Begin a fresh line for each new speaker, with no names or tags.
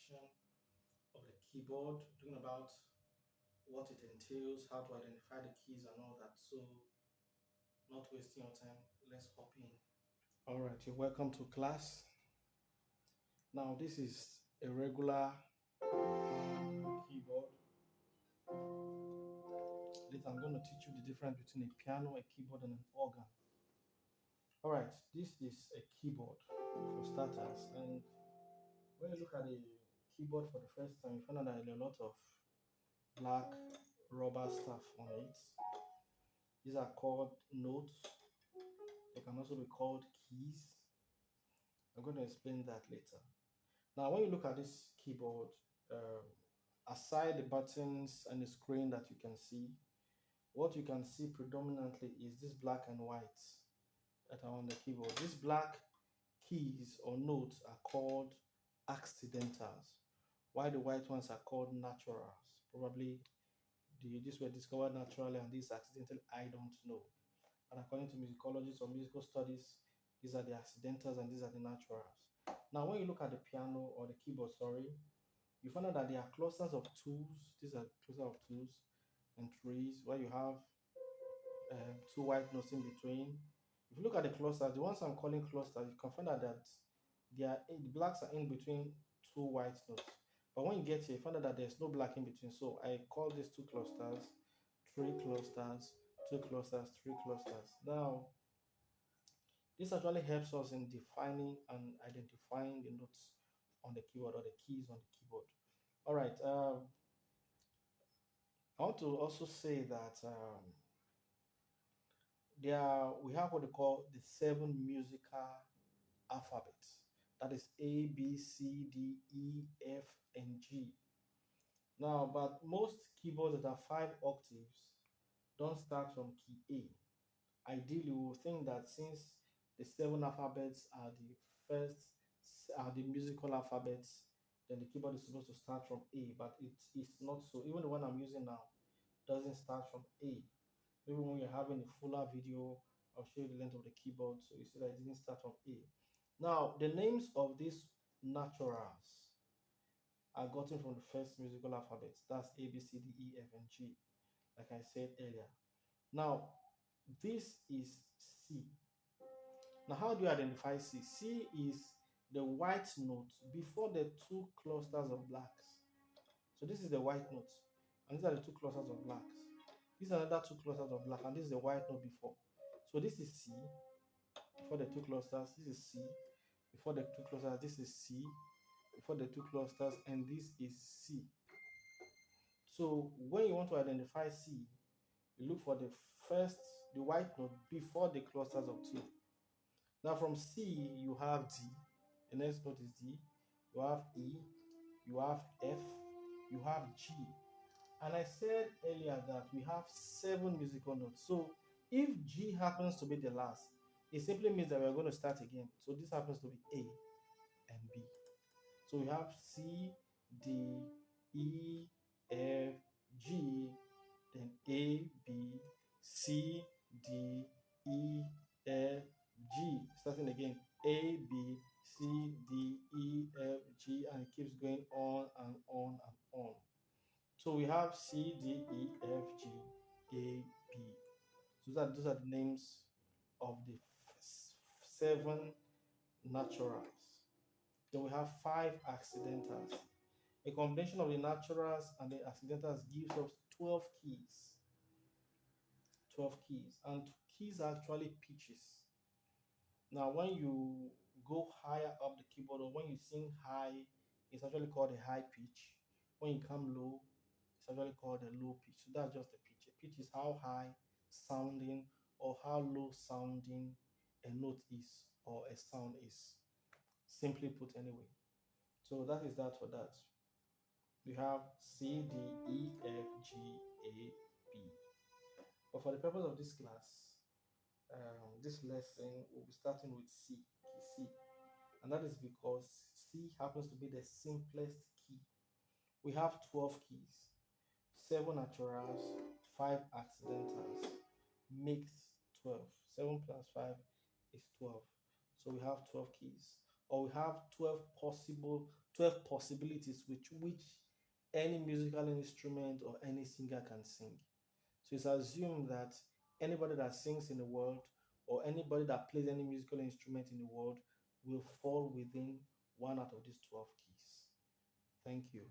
section of the keyboard, talking about what it entails, how to identify the keys and all that. So, not wasting your time, let's hop in. All right, you're welcome to class. Now, this is a regular keyboard. Later, I'm going to teach you the difference between a piano, a keyboard, and an organ. All right, this is a keyboard for starters. And when you look at a keyboard for the first time, you find out that there are a lot of black rubber stuff on it. These are called notes. They can also be called keys. I'm going to explain that later. Now, when you look at this keyboard, um, aside the buttons and the screen that you can see, what you can see predominantly is this black and white that are on the keyboard. These black keys or notes are called accidentals, while the white ones are called naturals. Probably these were discovered naturally and these accidental, I don't know. And according to musicologists or musical studies, these are the accidentals and these are the naturals. Now, when you look at the piano or the keyboard, sorry, you find out that there are clusters of twos. These are clusters of twos and threes, where you have two white notes in between. If you look at the clusters, the ones I'm calling clusters, you can find out that the blacks are in between two white notes. But when you get here, you find out that there's no black in between. So I call these two clusters, three clusters, two clusters, three clusters. Now, this actually helps us in defining and identifying the notes on the keyboard or the keys on the keyboard. All right. I want to also say that we have what they call the seven musical alphabets. That is A, B, C, D, E, F, and G. Now, but most keyboards that are 5 octaves don't start from key A. Ideally, we would think that since the seven alphabets are the first, are the musical alphabets, then the keyboard is supposed to start from A, but it is not so. Even the one I'm using now doesn't start from A. Maybe when you're having a fuller video, I'll show you the length of the keyboard so you see that it didn't start from A. Now, the names of these naturals are gotten from the first musical alphabets. That's A, B, C, D, E, F, and G, like I said earlier. Now, this is C. Now, how do you identify C? C is the white note before the two clusters of blacks. So this is the white note, and these are the two clusters of blacks. These are another two clusters of black, and this is the white note before. So this is C before the two clusters. This is C before the two clusters. This is C before the two clusters, and this is C. So when you want to identify C, you look for the white note before the clusters of two. Now from C, you have D. The next note is D. You have E. You have F. You have G. And I said earlier that we have 7 musical notes. So if G happens to be the last, it simply means that we're going to start again. So this happens to be A and B. So we have C, D, E, F, G, then A, B, C, D, E, F, G. Starting again, A, B, C, D, E, F, G, and it keeps going on and on and on. So we have C, D, E, F, G, A, B. So those are the names of the 7 naturals. Then we have 5 accidentals. A combination of the naturals and the accidentals gives us 12 keys. 12 keys. And keys are actually pitches. Now, when you go higher up the keyboard or when you sing high, it's actually called a high pitch. When you come low, it's actually called a low pitch. So that's just a pitch. A pitch is how high sounding or how low sounding a note is or a sound is. Simply put, anyway. So that is that for that. We have C, D, E, F, G, A, B. But for the purpose of this class, this lesson, we'll be starting with C, key C. And that is because C happens to be the simplest key. We have 12 keys, 7 naturals, 5 accidentals, makes 12. 7 plus 5 is 12. So we have 12 keys. or we have 12 possibilities which any musical instrument or any singer can sing. So it's assumed that anybody that sings in the world or anybody that plays any musical instrument in the world will fall within one out of these 12 keys. Thank you.